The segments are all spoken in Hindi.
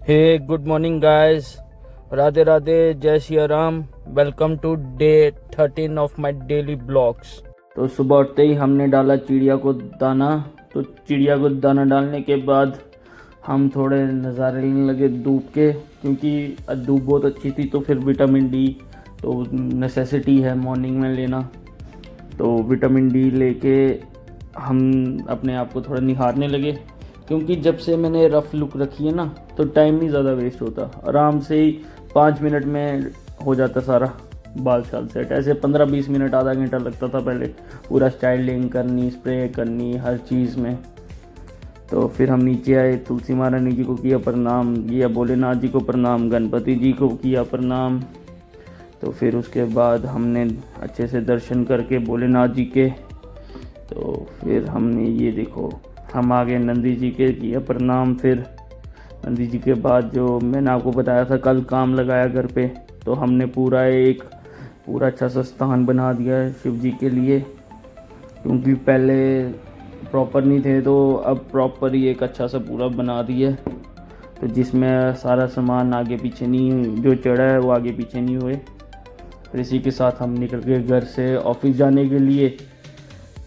हे good morning guys, Radhe Radhe, जय Shri Ram. Welcome to day 13 of my daily blogs. तो सुबह उठते ही हमने डाला चिड़िया को दाना। तो चिड़िया को दाना डालने के बाद हम थोड़े नज़ारे लेने लगे धूप के, क्योंकि धूप बहुत अच्छी थी। तो फिर विटामिन डी तो नेसेसिटी है मॉर्निंग में लेना। तो विटामिन डी लेके हम अपने आप को थोड़ा निहारने लगे, क्योंकि जब से मैंने रफ़ लुक रखी है ना, तो टाइम नहीं ज़्यादा वेस्ट होता। आराम से ही 5 मिनट में हो जाता सारा बाल शाल सेट। ऐसे 15-20 मिनट, आधा घंटा लगता था पहले पूरा स्टाइलिंग करनी, स्प्रे करनी, हर चीज़ में। तो फिर हम नीचे आए, तुलसी महारानी जी को किया प्रणाम, किया भोलेनाथ जी को प्रणाम, गणपति जी को किया प्रणाम। तो फिर उसके बाद हमने अच्छे से दर्शन करके भोलेनाथ जी के, तो फिर हमने ये देखो हम आगे नंदी जी के किया प्रणाम। फिर नंदी जी के बाद जो मैंने आपको बताया था कल काम लगाया घर पे, तो हमने पूरा अच्छा सा स्थान बना दिया है शिव जी के लिए, क्योंकि पहले प्रॉपर नहीं थे, तो अब प्रॉपर ही एक अच्छा सा पूरा बना दिया है। तो जिसमें सारा सामान आगे पीछे नहीं, जो चढ़ा है वो आगे पीछे नहीं हुए। फिर इसी के साथ हम निकल गए घर से ऑफिस जाने के लिए।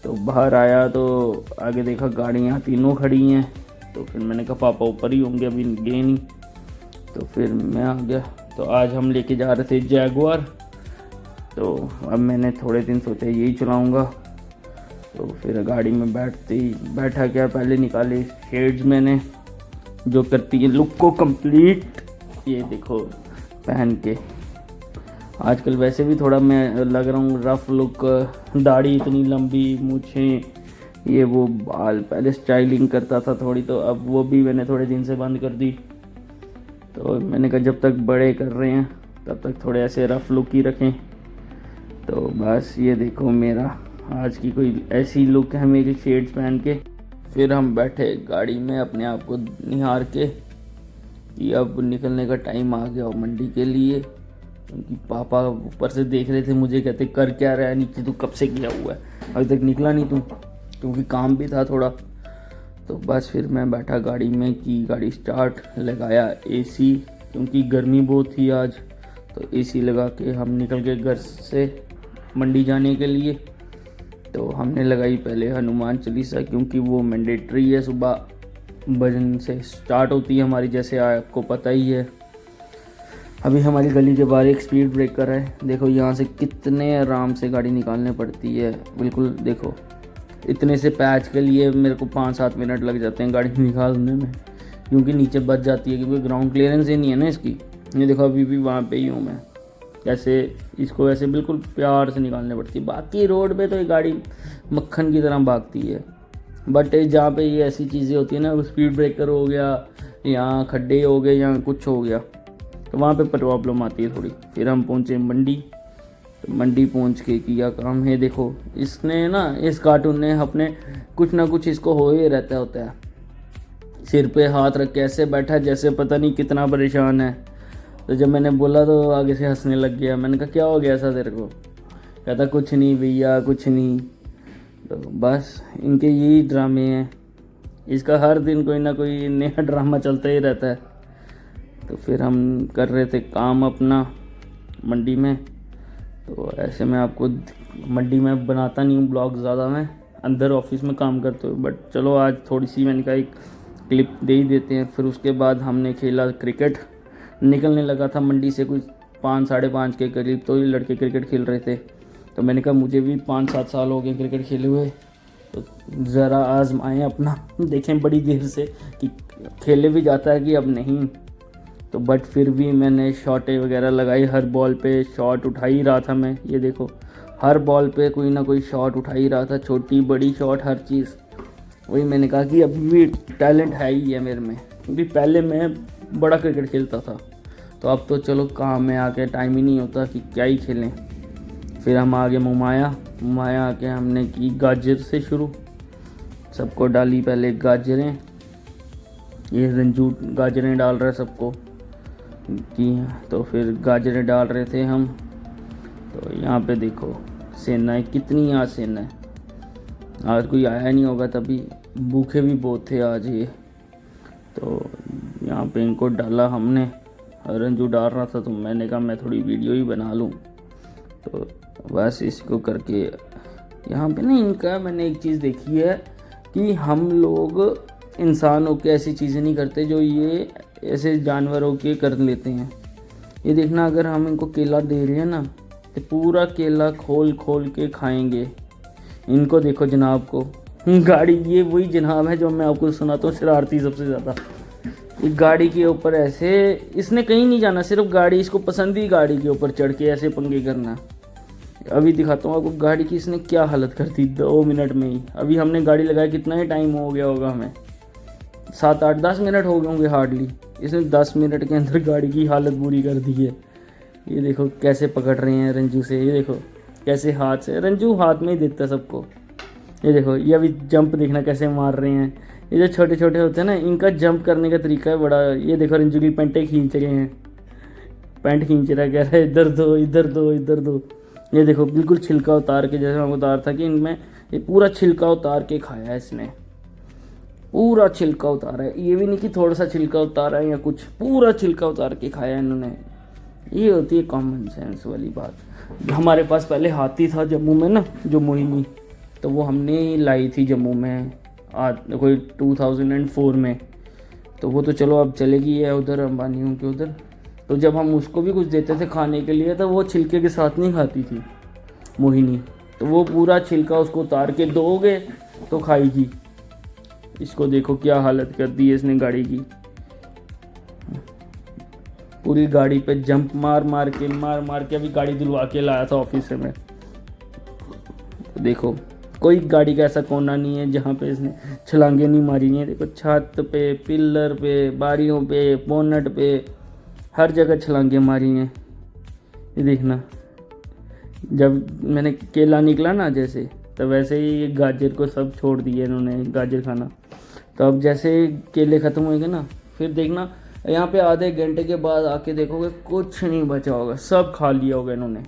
तो बाहर आया तो आगे देखा गाड़ियाँ तीनों खड़ी हैं। तो फिर मैंने कहा पापा ऊपर ही होंगे, अभी गए नहीं। तो फिर मैं आ गया। तो आज हम लेके जा रहे थे जैगुआर। तो अब मैंने थोड़े दिन सोचा यही चलाऊँगा। तो फिर गाड़ी में बैठा क्या, पहले निकाले शेड्स मैंने, जो करती है लुक को कंप्लीट। ये देखो पहन के आजकल वैसे भी थोड़ा मैं लग रहा हूँ रफ लुक, दाढ़ी इतनी लंबी, मूछें, ये वो बाल। पहले स्टाइलिंग करता था थोड़ी, तो अब वो भी मैंने थोड़े दिन से बंद कर दी। तो मैंने कहा जब तक बड़े कर रहे हैं तब तक थोड़े ऐसे रफ लुक ही रखें। तो बस ये देखो मेरा आज की कोई ऐसी लुक है मेरी शेड्स पहन के। फिर हम बैठे गाड़ी में अपने आप को निहार के कि अब निकलने का टाइम आ गया मंडी के लिए। क्योंकि पापा ऊपर से देख रहे थे मुझे, कहते कर क्या रहा है नीचे, तू कब से गया हुआ है, अभी तक निकला नहीं तू, क्योंकि काम भी था थोड़ा। तो बस फिर मैं बैठा गाड़ी में, की गाड़ी स्टार्ट, लगाया एसी, क्योंकि गर्मी बहुत थी आज। तो एसी लगा के हम निकल गए घर से मंडी जाने के लिए। तो हमने लगाई पहले हनुमान चालीसा, क्योंकि वो मैंडेटरी है, सुबह भजन से स्टार्ट होती है हमारी, जैसे आपको पता ही है। अभी हमारी गली के बाहर एक स्पीड ब्रेकर है, देखो यहाँ से कितने आराम से गाड़ी निकालने पड़ती है। बिल्कुल देखो, इतने से पैच के लिए मेरे को 5-7 मिनट लग जाते हैं गाड़ी निकालने में, क्योंकि नीचे बच जाती है, क्योंकि ग्राउंड क्लियरेंस ही नहीं है ना इसकी। ये देखो अभी भी वहाँ पे ही हूँ मैं, कैसे इसको ऐसे बिल्कुल प्यार से निकालने पड़ती है। बाकी रोड पे तो ये गाड़ी मक्खन की तरह भागती है, बट जहाँ पे ये ऐसी चीज़ें होती है ना, स्पीड ब्रेकर हो गया, यहाँ खड्डे हो गए, यहाँ कुछ हो गया, तो वहाँ पे प्रॉब्लम आती है थोड़ी। फिर हम पहुँचे मंडी। तो मंडी पहुँच के किया काम है, देखो इसने ना, इस कार्टून ने अपने कुछ ना कुछ इसको हो ही रहता होता है। सिर पे हाथ रख के ऐसे बैठा जैसे पता नहीं कितना परेशान है। तो जब मैंने बोला तो आगे से हंसने लग गया। मैंने कहा क्या हो गया ऐसा तेरे को? कहता कुछ नहीं भैया, कुछ नहीं। तो बस इनके यही ड्रामे हैं, इसका हर दिन कोई ना कोई नया ड्रामा चलता ही रहता है। तो फिर हम कर रहे थे काम अपना मंडी में। तो ऐसे मैं आपको मंडी में बनाता नहीं हूँ ब्लॉग ज़्यादा, मैं अंदर ऑफिस में काम करता हूँ, बट चलो आज थोड़ी सी मैंने कहा एक क्लिप दे ही देते हैं। फिर उसके बाद हमने खेला क्रिकेट। निकलने लगा था मंडी से कुछ 5-5:30 के करीब, तो ये लड़के क्रिकेट खेल रहे थे। तो मैंने कहा मुझे भी 5-7 साल हो गए क्रिकेट खेले हुए, तो ज़रा आजमाएं अपना, देखें बड़ी देर से कि खेले भी जाता है कि अब नहीं। तो बट फिर भी मैंने शॉटें वगैरह लगाई, हर बॉल पे शॉट उठा ही रहा था मैं। ये देखो हर बॉल पे कोई ना कोई शॉट उठा ही रहा था, छोटी बड़ी शॉट, हर चीज़। वही मैंने कहा कि अभी भी टैलेंट है ही है मेरे में, क्योंकि पहले मैं बड़ा क्रिकेट खेलता था। तो अब तो चलो काम में आके टाइम ही नहीं होता कि क्या ही खेलें। फिर हम आगे मुमाया आके हमने की गाजर से शुरू, सबको डाली पहले गाजरें। ये रंजू गाजरें डाल रहा है सबको की। तो फिर गाजरें डाल रहे थे हम। तो यहाँ पे देखो सेना है, कितनी आज सेना है। आज कोई आया नहीं होगा, तभी भूखे भी बहुत थे आज ये। तो यहाँ पे इनको डाला हमने। रंजू डाल रहा था तो मैंने कहा मैं थोड़ी वीडियो ही बना लूँ, तो बस इसको करके यहाँ पे ना इनका मैंने एक चीज़ देखी है कि हम लोग इंसानों के ऐसी चीज़ें नहीं करते जो ये ऐसे जानवरों के कर लेते हैं। ये देखना, अगर हम इनको केला दे रहे हैं ना तो पूरा केला खोल खोल के खाएंगे। इनको देखो जनाब को, गाड़ी, ये वही जनाब है जो मैं आपको सुनाता हूँ शरारती सबसे ज़्यादा। ये गाड़ी के ऊपर ऐसे, इसने कहीं नहीं जाना, सिर्फ गाड़ी, इसको पसंद ही गाड़ी के ऊपर चढ़ के ऐसे पंगे करना। अभी दिखाता हूँ आपको गाड़ी की इसने क्या हालत कर दी 2 मिनट में ही। अभी हमने गाड़ी लगाया कितना ही टाइम हो गया होगा, हमें 7 8 10 मिनट हो गए होंगे हार्डली। इसने 10 मिनट के अंदर गाड़ी की हालत बुरी कर दी है। ये देखो कैसे पकड़ रहे हैं रंजू से, ये देखो कैसे हाथ से, रंजू हाथ में ही देता है सबको। ये देखो ये अभी जंप देखना कैसे मार रहे हैं। ये जो छोटे छोटे होते हैं ना, इनका जंप करने का तरीका है बड़ा। ये देखो रंजू की पैंटें खींच रहे हैं, पैंट खींच रहा है, कह रहा है इधर दो इधर दो इधर दो। ये देखो बिल्कुल छिलका उतार के, जैसे मैं उतार था कि इनमें ये पूरा छिलका उतार के खाया है इसने, पूरा छिलका उतारा है। ये भी नहीं कि थोड़ा सा छिलका उतारा है या कुछ, पूरा छिलका उतार के खाया है इन्होंने। ये होती है कॉमन सेंस वाली बात। हमारे पास पहले हाथी था जम्मू में ना, जो मोहिनी, तो वो हमने लाई थी जम्मू में कोई 2004 में। तो वो तो चलो अब चलेगी है उधर अंबानियों के उधर। तो जब हम उसको भी कुछ देते थे खाने के लिए तो वो छिलके के साथ नहीं खाती थी मोहिनी, तो वो पूरा छिलका उसको उतार के दोगे तो खाएगी। इसको देखो क्या हालत कर दी है इसने गाड़ी की, पूरी गाड़ी पे जंप मार मार के अभी गाड़ी धुलवा के लाया था ऑफिस से मैं। तो देखो कोई गाड़ी का ऐसा कोना नहीं है जहाँ पे इसने छलांगे नहीं मारी हैं। देखो छत पे, पिलर पे, बारियों पे, बोनट पे, हर जगह छलांगे मारी हैं। ये देखना, जब मैंने केला निकला ना जैसे, तो वैसे ही गाजर को सब छोड़ दिए इन्होंने गाजर खाना। तो अब जैसे केले ख़त्म होंगे ना, फिर देखना यहाँ पे आधे घंटे के बाद आके देखोगे कुछ नहीं बचा होगा, सब खा लिया होगा इन्होंने।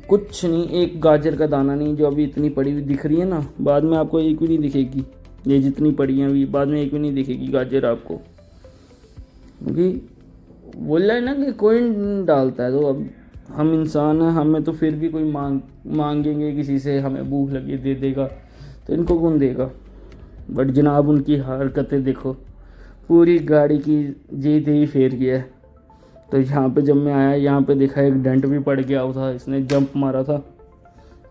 कुछ नहीं, एक गाजर का दाना नहीं। जो अभी इतनी पड़ी हुई दिख रही है ना, बाद में आपको एक भी नहीं दिखेगी। ये जितनी पड़ी है अभी, बाद में एक भी नहीं दिखेगी गाजर आपको, क्योंकि बोला है ना कि कोई नहीं डालता है। तो अब हम इंसान हैं, हमें तो फिर भी कोई मांगेंगे किसी से, हमें भूख लगी दे देगा, तो इनको कौन देगा। बट जनाब उनकी हरकतें देखो, पूरी गाड़ी की जीत ही फेर गया है। तो यहाँ पे जब मैं आया, यहाँ पे देखा एक डेंट भी पड़ गया था, इसने जंप मारा था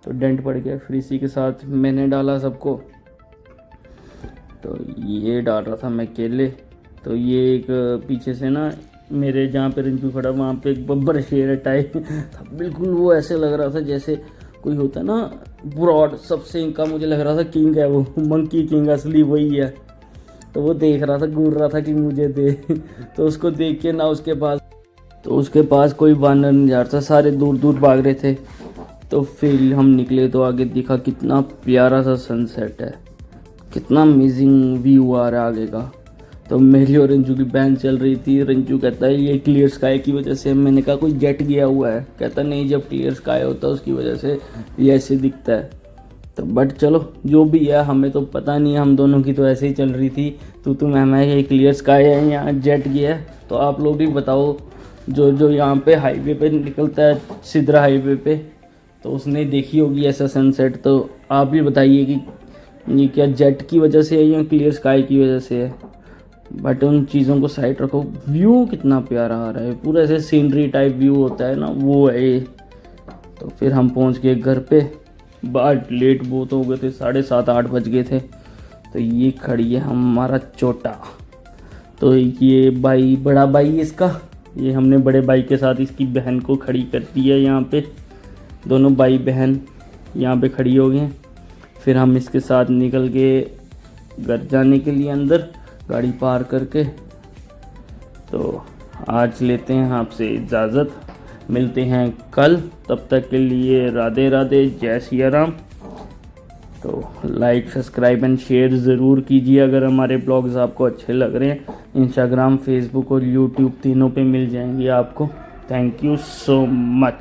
तो डेंट पड़ गया। फिर इसी के साथ मैंने डाला सबको। तो ये डाल रहा था मैं केले, तो ये एक पीछे से ना मेरे जहाँ पे रंजू खड़ा वहाँ पे एक बब्बर शेर टाइप था, बिल्कुल वो ऐसे लग रहा था जैसे कोई होता है ना ब्रॉड, सबसे इनका मुझे लग रहा था किंग है वो, मंकी किंग असली वही है। तो वो देख रहा था, घूर रहा था कि मुझे दे। तो उसको देख के ना उसके पास कोई वानर नहीं जा रहा था, सारे दूर दूर भाग रहे थे। तो फिर हम निकले तो आगे दिखा कितना प्यारा सा सनसेट है, कितना अमेजिंग व्यू आ रहा है आगे का। तो मेरी और रंजू की बहन चल रही थी। रंजू कहता है ये क्लियर स्काई की वजह से। मैंने कहा कोई जेट गया हुआ है। कहता नहीं, जब क्लियर स्काई होता है उसकी वजह से ये ऐसे दिखता है। तो बट चलो जो भी है, हमें तो पता नहीं है, हम दोनों की तो ऐसे ही चल रही थी। तो मैं ये क्लियर स्काई है यहाँ जेट गया है। तो आप लोग भी बताओ, जो यहाँ पे हाईवे पे निकलता है, सिद्रा हाईवे पे, तो उसने देखी होगी ऐसा सनसेट। तो आप भी बताइए कि ये क्या जेट की वजह से है या क्लियर स्काई की वजह से है। बट उन चीज़ों को साइड रखो, व्यू कितना प्यारा आ रहा है, पूरा ऐसे सीनरी टाइप व्यू होता है ना, वो है ये। तो फिर हम पहुंच गए घर पे, बाहर लेट बहुत हो गए थे, 7:30 8 बज गए थे। तो ये खड़ी है हमारा छोटा, तो ये भाई, बड़ा भाई इसका, ये हमने बड़े भाई के साथ इसकी बहन को खड़ी कर दी है यहाँ पे। दोनों भाई बहन यहाँ पे खड़ी हो गए हैं। फिर हम इसके साथ निकल के घर जाने के लिए अंदर गाड़ी पार करके। तो आज लेते हैं आपसे इजाज़त, मिलते हैं कल, तब तक के लिए राधे राधे, जय सिया राम। तो लाइक, सब्सक्राइब एंड शेयर ज़रूर कीजिए अगर हमारे ब्लॉग्स आपको अच्छे लग रहे हैं। इंस्टाग्राम, फेसबुक और यूट्यूब तीनों पे मिल जाएंगे आपको। Thank you so much.